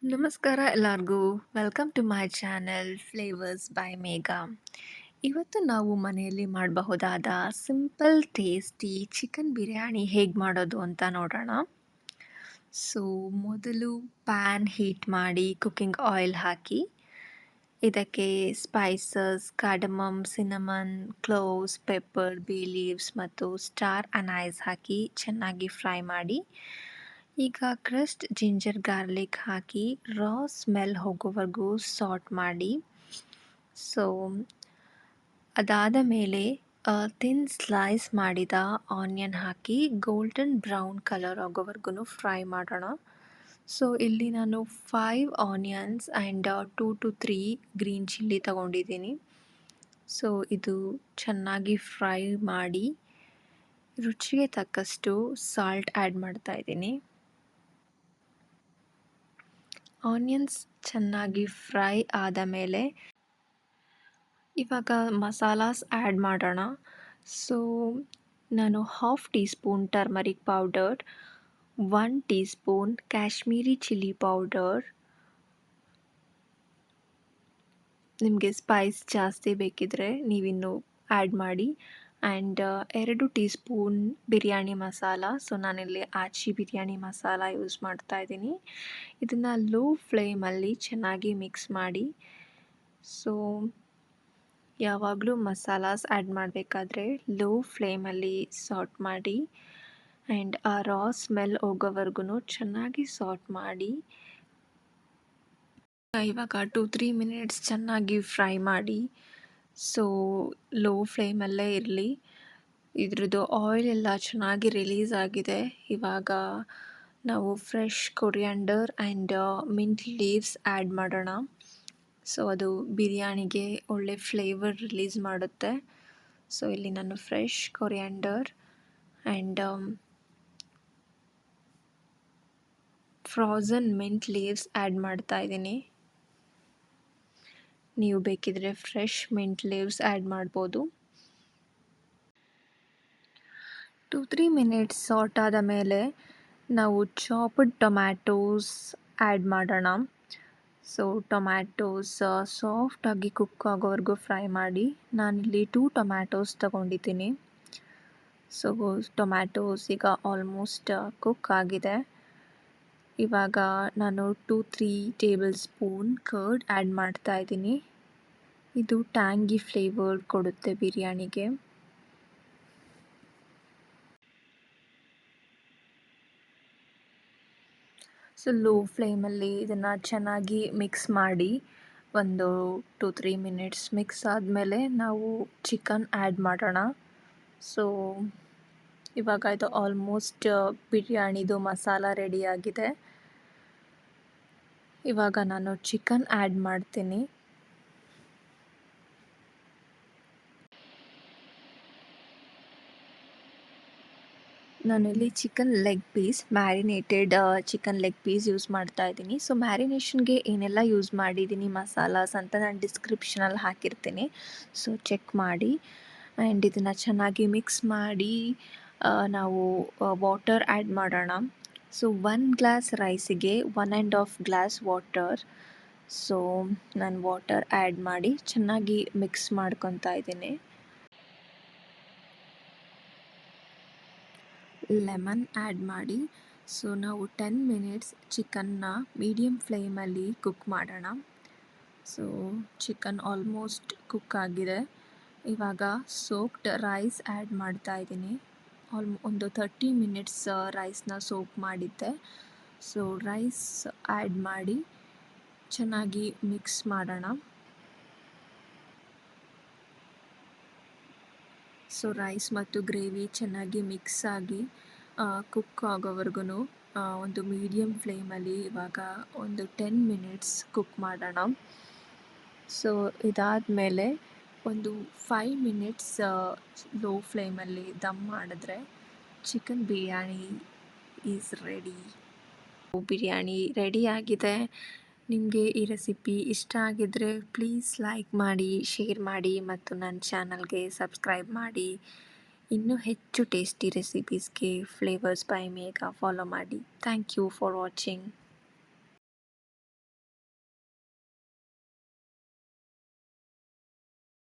ನಮಸ್ಕಾರ ಎಲ್ಲರಿಗೂ. Welcome to my channel flavours by Megha. ಇವತ್ತು ನಾವು ಮನೆಯಲ್ಲಿ ಮಾಡಬಹುದಾದ ಸಿಂಪಲ್ ಟೇಸ್ಟಿ ಚಿಕನ್ ಬಿರಿಯಾನಿ ಹೇಗೆ ಮಾಡೋದು ಅಂತ ನೋಡೋಣ. ಸೊ ಮೊದಲು ಪ್ಯಾನ್ ಹೀಟ್ ಮಾಡಿ ಕುಕ್ಕಿಂಗ್ ಆಯಿಲ್ ಹಾಕಿ ಇದಕ್ಕೆ spices, cardamom, cinnamon, cloves, pepper, ಬೇ ಲೀವ್ಸ್ ಮತ್ತು ಸ್ಟಾರ್ ಅನೈಸ್ ಹಾಕಿ ಚೆನ್ನಾಗಿ ಫ್ರೈ ಮಾಡಿ. ಈಗ ಕ್ರಸ್ಟ್ ಜಿಂಜರ್ ಗಾರ್ಲಿಕ್ ಹಾಕಿ ರಾ ಸ್ಮೆಲ್ ಹೋಗೋವರೆಗೂ ಸಾಟ್ ಮಾಡಿ. ಸೊ ಅದಾದ ಮೇಲೆ ತಿನ್ ಸ್ಲೈಸ್ ಮಾಡಿದ ಆನಿಯನ್ ಹಾಕಿ ಗೋಲ್ಡನ್ ಬ್ರೌನ್ ಕಲರ್ ಆಗೋವರೆಗೂ ಫ್ರೈ ಮಾಡೋಣ. ಸೊ ಇಲ್ಲಿ ನಾನು 5 onions and 2 to 3 green chilli ತಗೊಂಡಿದ್ದೀನಿ. ಸೊ ಇದು ಚೆನ್ನಾಗಿ ಫ್ರೈ ಮಾಡಿ ರುಚಿಗೆ ತಕ್ಕಷ್ಟು ಸಾಲ್ಟ್ ಆ್ಯಡ್ ಮಾಡ್ತಾ ಇದ್ದೀನಿ. ಆನಿಯನ್ಸ್ ಚೆನ್ನಾಗಿ ಫ್ರೈ ಆದ ಮೇಲೆ ಇವಾಗ ಮಸಾಲಾಸ್ ಆ್ಯಡ್ ಮಾಡೋಣ. ಸೊ ನಾನು 1/2 tea spoon turmeric powder, 1 tea spoon Kashmiri chilli powder, ನಿಮಗೆ ಸ್ಪೈಸ್ ಜಾಸ್ತಿ ಬೇಕಿದ್ರೆ ನೀವಿನ್ನು ಆ್ಯಡ್ ಮಾಡಿ, and 2 tea spoon biryani masala. So ನಾನಿಲ್ಲಿ ಆಚಿ ಬಿರಿಯಾನಿ ಮಸಾಲ ಯೂಸ್ ಮಾಡ್ತಾ ಇದ್ದೀನಿ. ಇದನ್ನು ಲೋ ಫ್ಲೇಮಲ್ಲಿ ಚೆನ್ನಾಗಿ ಮಿಕ್ಸ್ ಮಾಡಿ. ಸೊ ಯಾವಾಗಲೂ ಮಸಾಲಾಸ್ ಆ್ಯಡ್ ಮಾಡಬೇಕಾದ್ರೆ ಲೋ ಫ್ಲೇಮಲ್ಲಿ ಸಾಟ್ ಮಾಡಿ ಆ್ಯಂಡ್ ಆ ರಾ ಸ್ಮೆಲ್ ಹೋಗೋವರೆಗೂ ಚೆನ್ನಾಗಿ ಸಾಟ್ ಮಾಡಿ. ಇವಾಗ 2-3 ಮಿನಿಟ್ಸ್ ಚೆನ್ನಾಗಿ ಫ್ರೈ ಮಾಡಿ. ಸೊ ಲೋ ಫ್ಲೇಮಲ್ಲೇ ಇರಲಿ. ಇದ್ರದ್ದು ಆಯಿಲ್ ಎಲ್ಲ ಚೆನ್ನಾಗಿ ರಿಲೀಸ್ ಆಗಿದೆ. ಇವಾಗ ನಾವು fresh coriander and mint leaves add ಮಾಡೋಣ. ಸೊ ಅದು ಬಿರಿಯಾನಿಗೆ ಒಳ್ಳೆ ಫ್ಲೇವರ್ ರಿಲೀಸ್ ಮಾಡುತ್ತೆ. ಸೊ ಇಲ್ಲಿ ನಾನು fresh coriander and frozen mint leaves add ಮಾಡ್ತಾ ಇದ್ದೀನಿ. ನೀವು ಬೇಕಿದ್ರೆ ಫ್ರೆಶ್ ಮಿಂಟ್ ಲೀವ್ಸ್ ಆ್ಯಡ್ ಮಾಡ್ಬೋದು. 2-3 ಮಿನಿಟ್ಸ್ ಸಾಟ್ ಆದ ಮೇಲೆ ನಾವು ಚಾಪ್ಡ್ ಟೊಮ್ಯಾಟೋಸ್ ಆ್ಯಡ್ ಮಾಡೋಣ. ಸೊ ಟೊಮ್ಯಾಟೋಸ್ ಸಾಫ್ಟಾಗಿ ಕುಕ್ ಆಗೋವರೆಗೂ ಫ್ರೈ ಮಾಡಿ. ನಾನಿಲ್ಲಿ 2 ಟೊಮ್ಯಾಟೋಸ್ ತಗೊಂಡಿದ್ದೀನಿ. ಸೊ ಟೊಮ್ಯಾಟೋಸ್ ಈಗ ಆಲ್ಮೋಸ್ಟ್ ಕುಕ್ ಆಗಿದೆ. ಇವಾಗ ನಾನು 2-3 ಟೇಬಲ್ ಸ್ಪೂನ್ ಕರ್ಡ್ ಆ್ಯಡ್ ಮಾಡ್ತಾ ಇದ್ದೀನಿ. ಇದು ಟ್ಯಾಂಗಿ ಫ್ಲೇವರ್ ಕೊಡುತ್ತೆ ಬಿರಿಯಾನಿಗೆ. ಸೊ ಲೋ ಫ್ಲೇಮಲ್ಲಿ ಇದನ್ನು ಚೆನ್ನಾಗಿ ಮಿಕ್ಸ್ ಮಾಡಿ ಒಂದು 2-3 ಮಿನಿಟ್ಸ್ ಮಿಕ್ಸ್ ಆದಮೇಲೆ ನಾವು ಚಿಕನ್ ಆ್ಯಡ್ ಮಾಡೋಣ. ಸೊ ಇವಾಗ ಇದು ಆಲ್ಮೋಸ್ಟ್ ಬಿರಿಯಾನಿದು ಮಸಾಲ ರೆಡಿಯಾಗಿದೆ. ಇವಾಗ ನಾನು ಚಿಕನ್ ಆ್ಯಡ್ ಮಾಡ್ತೀನಿ. ನಾನಿಲ್ಲಿ chicken leg piece, marinated chicken leg piece use ಮಾಡ್ತಾ ಇದ್ದೀನಿ. ಸೊ ಮ್ಯಾರಿನೇಷನ್ಗೆ ಏನೆಲ್ಲ ಯೂಸ್ ಮಾಡಿದ್ದೀನಿ ಮಸಾಲಾಸ್ ಅಂತ ನಾನು ಡಿಸ್ಕ್ರಿಪ್ಷನಲ್ಲಿ ಹಾಕಿರ್ತೀನಿ. ಸೊ ಚೆಕ್ ಮಾಡಿ. ಆ್ಯಂಡ್ ಇದನ್ನು ಚೆನ್ನಾಗಿ ಮಿಕ್ಸ್ ಮಾಡಿ ನಾವು ವಾಟರ್ ಆ್ಯಡ್ ಮಾಡೋಣ. ಸೊ 1 ಗ್ಲಾಸ್ ರೈಸಿಗೆ 1.5 ಗ್ಲಾಸ್ ವಾಟರ್. ಸೊ ನಾನು ವಾಟರ್ ಆ್ಯಡ್ ಮಾಡಿ ಚೆನ್ನಾಗಿ ಮಿಕ್ಸ್ ಮಾಡ್ಕೊತಾ ಇದ್ದೀನಿ. ಲೆಮನ್ ಆ್ಯಡ್ ಮಾಡಿ. ಸೊ ನಾವು 10 ಮಿನಿಟ್ಸ್ ಚಿಕನ್ನ ಮೀಡಿಯಮ್ ಫ್ಲೇಮಲ್ಲಿ ಕುಕ್ ಮಾಡೋಣ. ಸೊ ಚಿಕನ್ ಆಲ್ಮೋಸ್ಟ್ ಕುಕ್ ಆಗಿದೆ. ಇವಾಗ ಸೋಕ್ಡ್ ರೈಸ್ ಆ್ಯಡ್ ಮಾಡ್ತಾ ಇದ್ದೀನಿ. ಒಂದು 30 ಮಿನಿಟ್ಸ್ ರೈಸ್ನ ಸೋಕ್ ಮಾಡಿದ್ದೆ. ಸೊ ರೈಸ್ ಆ್ಯಡ್ ಮಾಡಿ ಚೆನ್ನಾಗಿ ಮಿಕ್ಸ್ ಮಾಡೋಣ. ಸೊ ರೈಸ್ ಮತ್ತು ಗ್ರೇವಿ ಚೆನ್ನಾಗಿ ಮಿಕ್ಸ್ ಆಗಿ ಕುಕ್ ಆಗೋವರೆಗೂ ಒಂದು ಮೀಡಿಯಮ್ ಫ್ಲೇಮಲ್ಲಿ ಇವಾಗ ಒಂದು 10 ಮಿನಿಟ್ಸ್ ಕುಕ್ ಮಾಡೋಣ. ಸೊ ಇದಾದಮೇಲೆ ಒಂದು 5 ಮಿನಿಟ್ಸ್ ಲೋ ಫ್ಲೇಮಲ್ಲಿ ದಮ್ ಮಾಡಿದ್ರೆ chicken biryani is ready. Biryani ರೆಡಿಯಾಗಿದೆ. ನಿಮಗೆ ಈ ರೆಸಿಪಿ ಇಷ್ಟ ಆಗಿದ್ದರೆ ಪ್ಲೀಸ್ ಲೈಕ್ ಮಾಡಿ, ಶೇರ್ ಮಾಡಿ ಮತ್ತು ನನ್ನ ಚಾನಲ್ಗೆ ಸಬ್ಸ್ಕ್ರೈಬ್ ಮಾಡಿ. ಇನ್ನೂ ಹೆಚ್ಚು ಟೇಸ್ಟಿ ರೆಸಿಪೀಸ್ಗೆ ಫ್ಲೇವರ್ಸ್ ಬೈ ಮೇಘಾ ಫಾಲೋ ಮಾಡಿ. Thank you for watching.